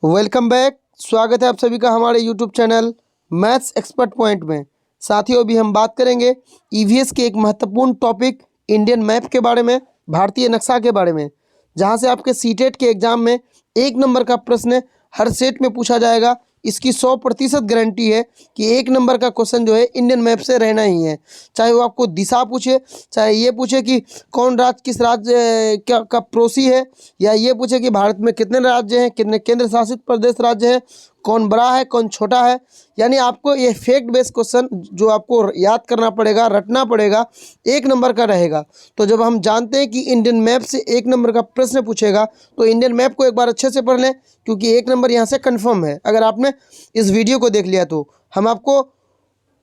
Welcome back. स्वागत है आप सभी का हमारे YouTube channel maths expert point में। साथियों, अभी हम बात करेंगे ईवीएस के एक महत्वपूर्ण टॉपिक इंडियन मैप के बारे में, भारतीय नक्शा के बारे में, जहां से आपके सीटेट के एग्जाम में 1 नंबर का प्रश्न हर सेट में पूछा जाएगा। इसकी 100% गारंटी है कि 1 नंबर का क्वेश्चन जो है इंडियन मैप से रहना ही है। चाहे वो आपको दिशा पूछे, चाहे ये पूछे कि कौन राज्य किस राज्य क्या का पड़ोसी है, या ये पूछे कि भारत में कितने राज्य हैं, कितने केंद्र शासित प्रदेश राज्य हैं, कौन बड़ा है कौन छोटा है। यानी आपको ये फैक्ट बेस्ड क्वेश्चन जो आपको याद करना पड़ेगा, रटना पड़ेगा, 1 नंबर का रहेगा। तो जब हम जानते हैं कि इंडियन मैप से 1 नंबर का प्रश्न पूछेगा, तो इंडियन मैप को एक बार अच्छे से पढ़ लें, क्योंकि 1 नंबर यहाँ से कन्फर्म है। अगर आपने इस वीडियो को देख लिया तो हम आपको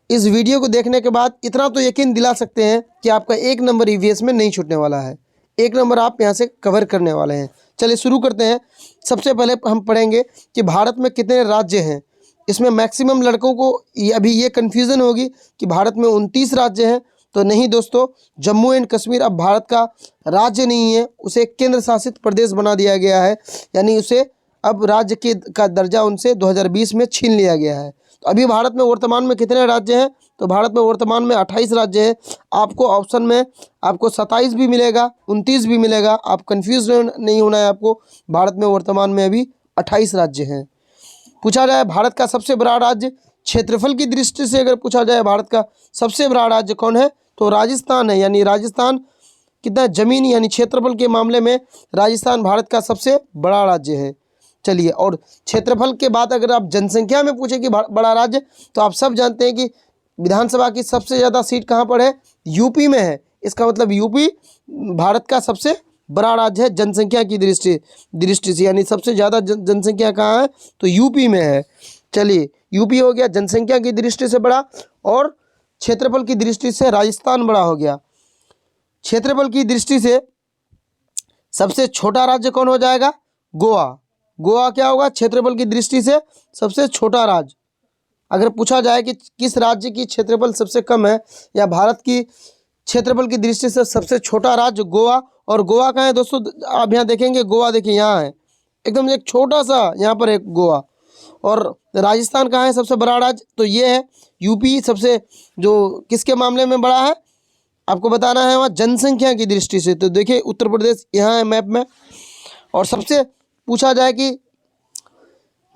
इस वीडियो को देखने के बाद इतना तो यकीन दिला सकते हैं कि आपका 1 नंबर ईवीएस में नहीं छूटने वाला है। 1 नंबर आप यहाँ से कवर करने वाले हैं। चलिए शुरू करते हैं। सबसे पहले हम पढ़ेंगे कि भारत में कितने राज्य हैं। इसमें मैक्सिमम लड़कों को अभी ये कन्फ्यूज़न होगी कि भारत में 29 राज्य हैं। तो नहीं दोस्तों, जम्मू एंड कश्मीर अब भारत का राज्य नहीं है, उसे केंद्र शासित प्रदेश बना दिया गया है। यानी उसे अब राज्य का दर्जा उनसे 2020 में छीन लिया गया है। तो अभी भारत में वर्तमान में कितने राज्य हैं? तो भारत में वर्तमान में 28 राज्य हैं। आपको ऑप्शन में आपको 27 भी मिलेगा, 29 भी मिलेगा। आप कंफ्यूज नहीं होना है आपको। भारत में वर्तमान में अभी 28 राज्य हैं। पूछा जाए भारत का सबसे बड़ा राज्य, क्षेत्रफल की दृष्टि से अगर पूछा जाए भारत का सबसे बड़ा राज्य कौन है, तो राजस्थान है। यानी राजस्थान कितना जमीन यानी क्षेत्रफल के मामले में राजस्थान भारत का सबसे बड़ा राज्य है। चलिए, और क्षेत्रफल के बाद अगर आप जनसंख्या में पूछे कि बड़ा राज्य, तो आप सब जानते हैं कि विधानसभा की सबसे ज़्यादा सीट कहाँ पर है? यूपी में है। इसका मतलब यूपी भारत का सबसे बड़ा राज्य है जनसंख्या की दृष्टि से। यानी सबसे ज़्यादा जनसंख्या कहाँ है? तो यूपी में है। चलिए, यूपी हो गया जनसंख्या की दृष्टि से बड़ा, और क्षेत्रफल की दृष्टि से राजस्थान बड़ा हो गया। क्षेत्रफल की दृष्टि से सबसे छोटा राज्य कौन हो जाएगा? गोवा। गोवा क्या होगा? क्षेत्रफल की दृष्टि से सबसे छोटा राज्य। अगर पूछा जाए कि किस राज्य की क्षेत्रफल सबसे कम है, या भारत की क्षेत्रफल की दृष्टि से सबसे छोटा राज्य, गोवा। और गोवा कहाँ है दोस्तों? आप यहाँ देखेंगे, गोवा देखिए यहाँ है, एकदम एक छोटा सा यहाँ पर है गोवा। और राजस्थान कहाँ है सबसे बड़ा राज्य? तो ये है यूपी। सबसे जो किसके मामले में बड़ा है आपको बताना है, वहाँ जनसंख्या की दृष्टि से। तो देखिए उत्तर प्रदेश यहाँ है मैप में। और सबसे पूछा जाए कि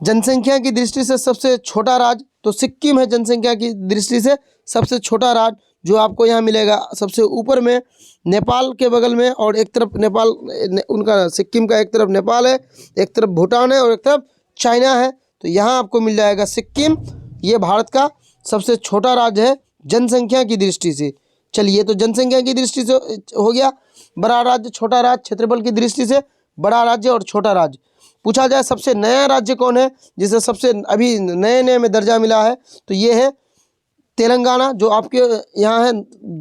जनसंख्या की दृष्टि से सबसे छोटा राज्य, तो सिक्किम है जनसंख्या की दृष्टि से सबसे छोटा राज्य, जो आपको यहाँ मिलेगा सबसे ऊपर में, नेपाल के बगल में। और एक तरफ नेपाल उनका सिक्किम का एक तरफ नेपाल है, एक तरफ भूटान है, और एक तरफ चाइना है। तो यहाँ आपको मिल जाएगा सिक्किम। ये भारत का सबसे छोटा राज्य है जनसंख्या की दृष्टि से। चलिए, तो जनसंख्या की दृष्टि से हो गया बड़ा राज्य, छोटा राज्य, क्षेत्रफल की दृष्टि से बड़ा राज्य और छोटा राज्य। पूछा जाए सबसे नया राज्य कौन है, जिसे सबसे अभी नए नए में दर्जा मिला है, तो ये है तेलंगाना, जो आपके यहाँ है।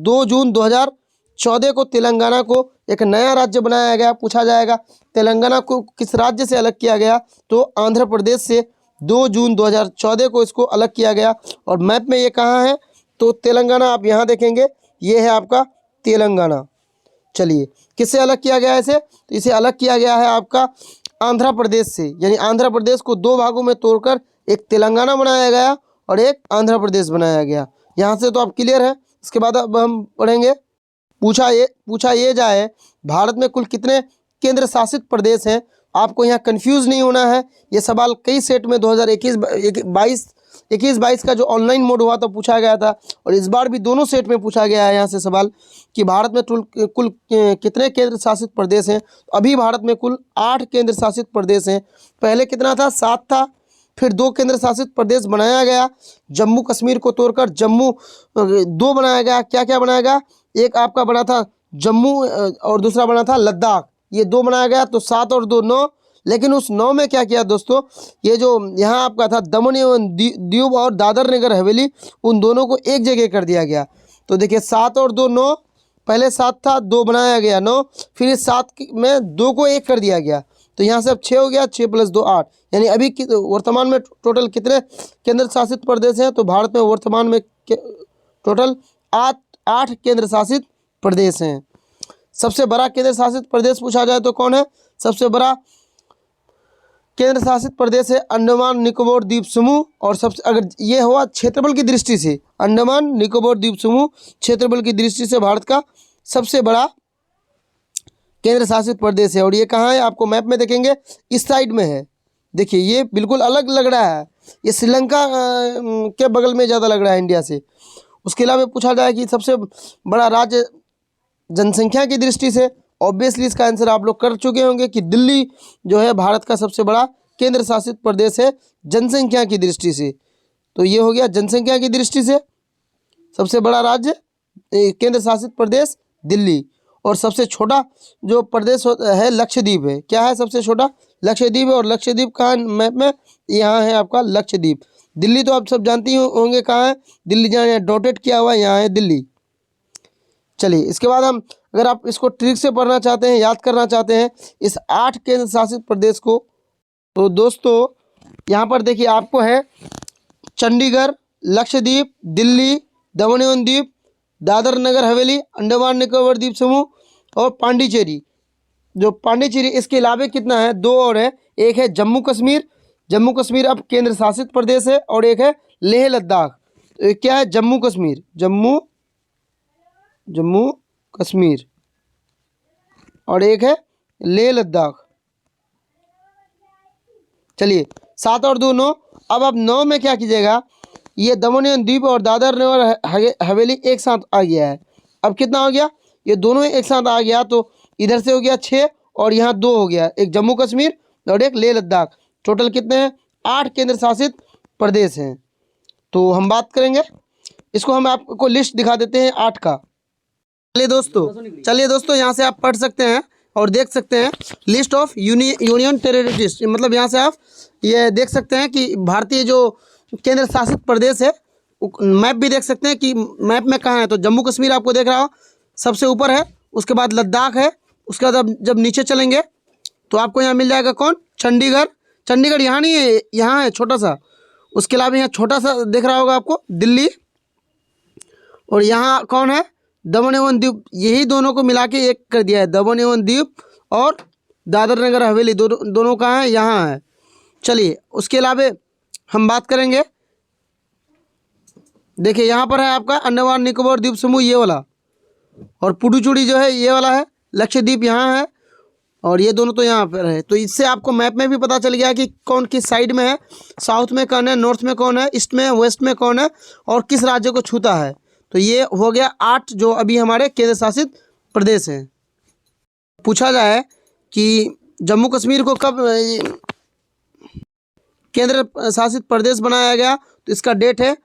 2 जून 2014 को तेलंगाना को एक नया राज्य बनाया गया। पूछा जाएगा तेलंगाना को किस राज्य से अलग किया गया, तो आंध्र प्रदेश से 2 जून 2014 को इसको अलग किया गया। और मैप में ये कहाँ है? तो तेलंगाना आप यहाँ देखेंगे, ये है आपका तेलंगाना। चलिए, किससे अलग किया गया है इसे? तो इसे अलग किया गया है आपका आंध्र प्रदेश से। यानी आंध्र प्रदेश को 2 भागों में तोड़कर एक तेलंगाना बनाया गया और एक आंध्र प्रदेश बनाया गया। यहाँ से तो आप क्लियर है। इसके बाद अब हम पढ़ेंगे। पूछा ये जाए भारत में कुल कितने केंद्र शासित प्रदेश हैं। आपको यहाँ कंफ्यूज नहीं होना है। ये सवाल कई सेट में 2021-22 का जो ऑनलाइन मोड हुआ तो पूछा गया था, और इस बार भी दोनों सेट में पूछा गया है यहाँ से सवाल कि भारत में कुल कितने केंद्र शासित प्रदेश हैं। अभी भारत में कुल 8 केंद्र शासित प्रदेश हैं। पहले कितना था? 7 था। फिर 2 केंद्र शासित प्रदेश बनाया गया। जम्मू कश्मीर को तोड़कर जम्मू 2 बनाया गया। क्या क्या बनाया गया? एक आपका बना था जम्मू, और दूसरा बना था लद्दाख। ये 2 बनाया गया, तो 7 और 2 9। लेकिन उस 9 में क्या किया दोस्तों, ये जो यहाँ आपका था दमन एवं दीव और दादर नगर हवेली, उन दोनों को एक जगह कर दिया गया। तो देखिए 7 और 2 9। पहले 7 था, 2 बनाया गया 9, फिर इस 7 में 2 को 1 कर दिया गया। तो यहाँ से अब 6 हो गया, 6 + 2 8। यानी अभी वर्तमान में टोटल कितने केंद्र शासित प्रदेश हैं? तो भारत में वर्तमान में टोटल 8 केंद्र शासित प्रदेश हैं। सबसे बड़ा केंद्र शासित प्रदेश पूछा जाए तो कौन है? सबसे बड़ा केंद्र शासित प्रदेश है अंडमान निकोबार द्वीप समूह। और सबसे अगर ये हुआ क्षेत्रफल की दृष्टि से, अंडमान निकोबार द्वीप समूह क्षेत्रफल की दृष्टि से भारत का सबसे बड़ा केंद्र शासित प्रदेश है। और ये कहाँ है, आपको मैप में देखेंगे इस साइड में है। देखिए ये बिल्कुल अलग लग रहा है, ये श्रीलंका के बगल में ज़्यादा लग रहा है इंडिया से। उसके अलावा पूछा जाए कि सबसे बड़ा राज्य जनसंख्या की दृष्टि से, ऑब्वियसली इसका आंसर आप लोग कर चुके होंगे कि दिल्ली जो है भारत का सबसे बड़ा केंद्र शासित प्रदेश है जनसंख्या की दृष्टि से। तो ये हो गया जनसंख्या की दृष्टि से सबसे बड़ा राज्य केंद्र शासित प्रदेश दिल्ली। और सबसे छोटा जो प्रदेश है लक्षद्वीप है। क्या है सबसे छोटा? लक्षद्वीप है। और लक्षद्वीप कहाँ मैप में? यहाँ है आपका लक्षद्वीप। दिल्ली तो आप सब जानती होंगे कहाँ है, दिल्ली जहाँ यहाँ डॉटेड किया हुआ है, यहाँ है दिल्ली। चलिए इसके बाद हम अगर आप इसको ट्रिक से पढ़ना चाहते हैं, याद करना चाहते हैं इस 8 केंद्र शासित प्रदेश को, तो दोस्तों यहाँ पर देखिए आपको है चंडीगढ़, लक्षद्वीप, दिल्ली, दमन एवं दीव, दादर नगर हवेली, अंडमान निकोबार द्वीप समूह और पांडिचेरी। जो पांडिचेरी इसके अलावा कितना है? 2 और है। एक है जम्मू कश्मीर, जम्मू कश्मीर अब केंद्र शासित प्रदेश है। और एक है लेह लद्दाख। तो एक क्या है? जम्मू कश्मीर, जम्मू कश्मीर। और एक है लेह लद्दाख। चलिए 7 और 2 9। अब आप 9 में क्या कीजिएगा, ये दमन एवं द्वीप और दादर नगर हवेली एक साथ आ गया है। अब कितना हो गया? ये दोनों एक साथ आ गया, तो इधर से हो गया 6 और यहाँ 2 हो गया, एक जम्मू कश्मीर और एक लेह लद्दाख। टोटल कितने हैं? 8 केंद्र शासित प्रदेश हैं। तो हम बात करेंगे इसको, हम आपको लिस्ट दिखा देते हैं 8 का। चलिए दोस्तों यहाँ से आप पढ़ सकते हैं और देख सकते हैं लिस्ट ऑफ यूनियन टेरिटरीज। मतलब यहाँ से आप ये देख सकते हैं कि भारतीय जो केंद्र शासित प्रदेश है, मैप भी देख सकते हैं कि मैप में कहाँ है। तो जम्मू कश्मीर आपको देख रहा हो सबसे ऊपर है, उसके बाद लद्दाख है, उसके बाद जब नीचे चलेंगे तो आपको यहाँ मिल जाएगा कौन? चंडीगढ़। चंडीगढ़ यहाँ नहीं है, यहाँ है छोटा सा। उसके अलावा यहाँ छोटा सा दिख रहा होगा आपको दिल्ली। और यहाँ कौन है? दमन एवं दीव। यही दोनों को मिला के एक कर दिया है, दमन एवं दीव और दादर नगर हवेली दोनों कहाँ है? यहाँ है। चलिए उसके अलावा हम बात करेंगे, देखिए यहाँ पर है आपका अंडमान निकोबार द्वीप समूह ये वाला, और पुडुचेरी जो है ये वाला है, लक्षद्वीप यहाँ है, और ये दोनों तो यहाँ पर है। तो इससे आपको मैप में भी पता चल गया कि कौन किस साइड में है, साउथ में कौन है, नॉर्थ में कौन है, ईस्ट में, वेस्ट में कौन है, और किस राज्य को छूता है। तो ये हो गया 8 जो अभी हमारे केंद्र शासित प्रदेश हैं। पूछा जाए कि जम्मू कश्मीर को कब केंद्र शासित प्रदेश बनाया गया, तो इसका डेट है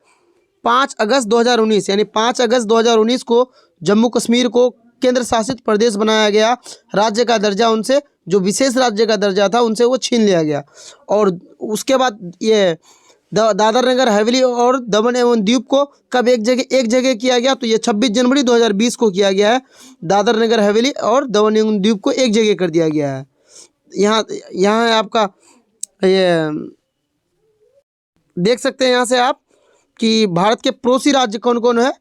5 अगस्त 2019। यानी 5 अगस्त 2019 को जम्मू कश्मीर को केंद्र शासित प्रदेश बनाया गया। राज्य का दर्जा उनसे, जो विशेष राज्य का दर्जा था, उनसे वो छीन लिया गया। और उसके बाद ये दादर नगर हवेली और दमन एवं द्वीप को कब एक जगह किया गया, तो ये 26 जनवरी 2020 को किया गया है। दादर नगर हवेली और दमन एवं द्वीप को एक जगह कर दिया गया है। यहाँ है आपका, ये देख सकते हैं यहाँ से आप कि भारत के पड़ोसी राज्य कौन कौन है,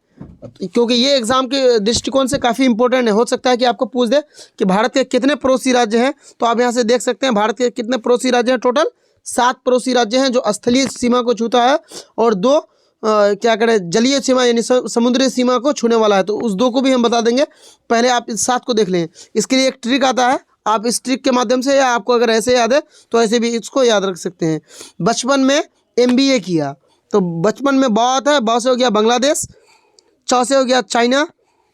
क्योंकि ये एग्जाम के दृष्टिकोण से काफ़ी इंपॉर्टेंट है। हो सकता है कि आपको पूछ दे कि भारत के कितने पड़ोसी राज्य हैं, तो आप यहाँ से देख सकते हैं भारत के कितने पड़ोसी राज्य हैं। टोटल 7 पड़ोसी राज्य हैं जो स्थलीय सीमा को छूता है, और 2 क्या करें जलीय सीमा यानी समुद्री सीमा को छूने वाला है। तो उस 2 को भी हम बता देंगे। पहले आप इस 7 को देख लें। इसके लिए एक ट्रिक आता है, आप इस ट्रिक के माध्यम से, या आपको अगर ऐसे याद है तो ऐसे भी इसको याद रख सकते हैं। बचपन में MBA किया, तो बचपन में बा आता है, बा से हो गया बांग्लादेश, च से हो गया चाइना।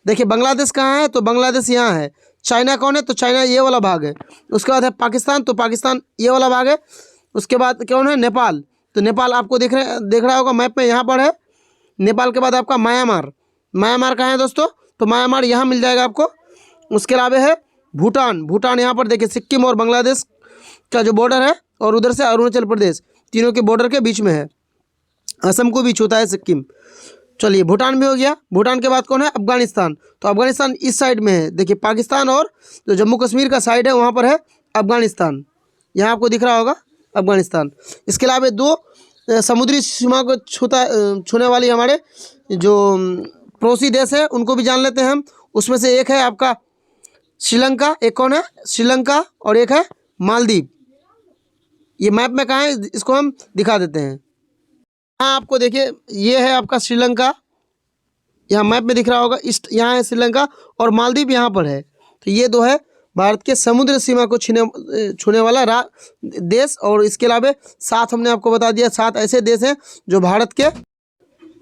देखिए बांग्लादेश कहाँ है, तो बांग्लादेश यहाँ है। चाइना कौन है, तो चाइना ये वाला भाग है। उसके बाद है पाकिस्तान, तो पाकिस्तान ये वाला भाग है। उसके बाद कौन है? नेपाल। तो नेपाल आपको देख रहा होगा मैप में, यहाँ पर है। नेपाल के बाद आपका म्यांमार। म्यांमार कहाँ है दोस्तों, तो म्यांमार यहाँ मिल जाएगा आपको। उसके अलावा है भूटान। भूटान यहाँ पर देखिए सिक्किम और बांग्लादेश का जो बॉर्डर है, और उधर से अरुणाचल प्रदेश, तीनों के बॉर्डर के बीच में है। असम को भी छूता है सिक्किम। चलिए भूटान भी हो गया। भूटान के बाद कौन है? अफगानिस्तान। तो अफगानिस्तान इस साइड में है। देखिए पाकिस्तान और जो जम्मू कश्मीर का साइड है वहाँ पर है अफगानिस्तान। यहाँ आपको दिख रहा होगा अफगानिस्तान। इसके अलावा 2 समुद्री सीमा को छूने वाली हमारे जो पड़ोसी देश है उनको भी जान लेते हैं हम। उसमें से एक है आपका श्रीलंका। एक कौन है? श्रीलंका। और एक है मालदीव। ये मैप में कहाँ है, इसको हम दिखा देते हैं। हाँ आपको देखिए, ये है आपका श्रीलंका, यहाँ मैप में दिख रहा होगा, इस यहाँ है श्रीलंका और मालदीव यहाँ पर है। तो ये दो है भारत के समुद्र सीमा को छूने वाला देश। और इसके अलावा 7 हमने आपको बता दिया, 7 ऐसे देश हैं जो भारत के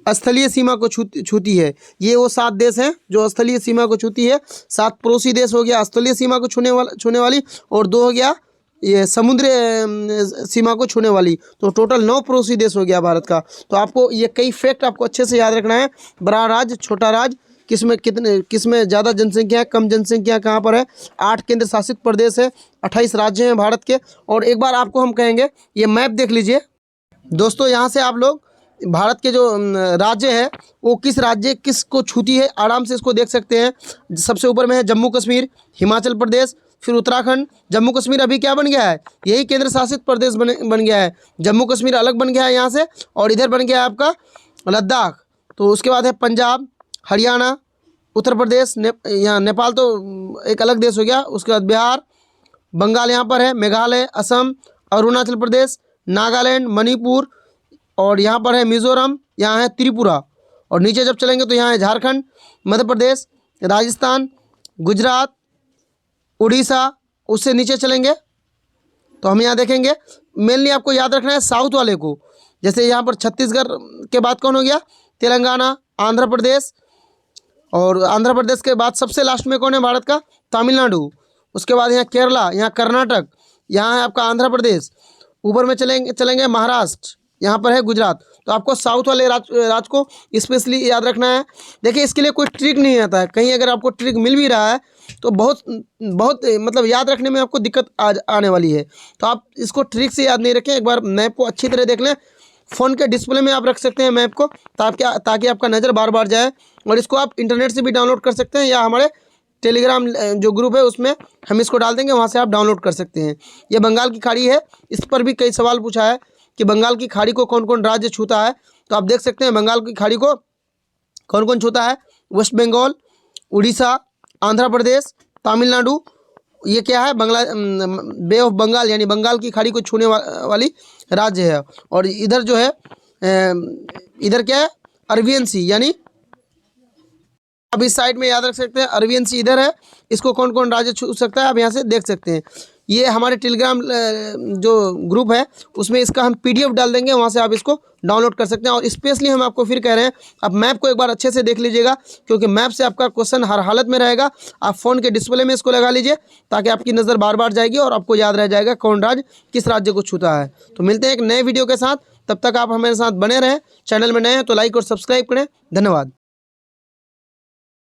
स्थलीय सीमा को छूती है। ये वो 7 देश हैं जो स्थलीय सीमा को छूती है। 7 पड़ोसी देश हो गया स्थलीय सीमा को छूने वाली, और 2 हो गया ये समुद्री सीमा को छूने वाली। तो टोटल 9 पड़ोसी देश हो गया भारत का। तो आपको ये कई फैक्ट आपको अच्छे से याद रखना है। बड़ा राज्य, छोटा राज्य, किसमें ज़्यादा जनसंख्या है, कम जनसंख्या कहाँ पर है, 8 केंद्र शासित प्रदेश है, 28 राज्य हैं भारत के। और एक बार आपको हम कहेंगे ये मैप देख लीजिए दोस्तों, यहाँ से आप लोग भारत के जो राज्य है वो किस राज्य किसको छूती है आराम से इसको देख सकते हैं। सबसे ऊपर में है जम्मू कश्मीर, हिमाचल प्रदेश, फिर उत्तराखंड। जम्मू कश्मीर अभी क्या बन गया है, यही केंद्र शासित प्रदेश बन गया है। जम्मू कश्मीर अलग बन गया है यहाँ से, और इधर बन गया है आपका लद्दाख। तो उसके बाद है पंजाब, हरियाणा, उत्तर प्रदेश, यहाँ नेपाल तो एक अलग देश हो गया। उसके बाद बिहार, बंगाल यहाँ पर है, मेघालय, असम, अरुणाचल प्रदेश, नागालैंड, मणिपुर, और यहाँ पर है मिजोरम, यहाँ है त्रिपुरा। और नीचे जब चलेंगे तो यहाँ है झारखंड, मध्य प्रदेश, राजस्थान, गुजरात, उड़ीसा। उससे नीचे चलेंगे तो हम यहाँ देखेंगे, मेनली आपको याद रखना है साउथ वाले को। जैसे यहाँ पर छत्तीसगढ़ के बाद कौन हो गया, तेलंगाना, आंध्र प्रदेश, और आंध्र प्रदेश के बाद सबसे लास्ट में कौन है भारत का, तमिलनाडु। उसके बाद यहाँ केरला, यहाँ कर्नाटक, यहाँ है आपका आंध्र प्रदेश। ऊपर में चलेंगे महाराष्ट्र, यहाँ पर है गुजरात। तो आपको साउथ वाले राज्य को स्पेशली याद रखना है। देखिए इसके लिए कोई ट्रिक नहीं आता है, कहीं अगर आपको ट्रिक मिल भी रहा है तो बहुत मतलब याद रखने में आपको दिक्कत आने वाली है। तो आप इसको ट्रिक से याद नहीं रखें, एक बार मैप को अच्छी तरह देख लें। फ़ोन के डिस्प्ले में आप रख सकते हैं मैप को, ताकि आपका नज़र बार बार जाए। और इसको आप इंटरनेट से भी डाउनलोड कर सकते हैं, या हमारे टेलीग्राम जो ग्रुप है उसमें हम इसको डाल देंगे, वहाँ से आप डाउनलोड कर सकते हैं। ये बंगाल की खाड़ी है, इस पर भी कई सवाल पूछा है कि बंगाल की खाड़ी को कौन कौन राज्य छूता है। तो आप देख सकते हैं बंगाल की खाड़ी को कौन कौन छूता है, वेस्ट बंगाल, उड़ीसा, आंध्र प्रदेश, तमिलनाडु। ये क्या है, बे ऑफ बंगाल, यानी बंगाल की खाड़ी को छूने वाली राज्य है। और इधर जो है इधर क्या है, अरबियन सी, यानी अब इस साइड में याद रख सकते हैं अरबियन सी इधर है। इसको कौन कौन राज्य छू सकता है आप यहाँ से देख सकते हैं। ये हमारे टेलीग्राम जो ग्रुप है उसमें इसका हम PDF डाल देंगे, वहाँ से आप इसको डाउनलोड कर सकते हैं। और स्पेशली हम आपको फिर कह रहे हैं आप मैप को एक बार अच्छे से देख लीजिएगा, क्योंकि मैप से आपका क्वेश्चन हर हालत में रहेगा। आप फ़ोन के डिस्प्ले में इसको लगा लीजिए, ताकि आपकी नज़र बार बार जाएगी और आपको याद रह जाएगा कौन राज्य किस राज्य को छूता है। तो मिलते हैं एक नए वीडियो के साथ, तब तक आप हमारे साथ बने रहें। चैनल में नए हैं तो लाइक और सब्सक्राइब करें। धन्यवाद।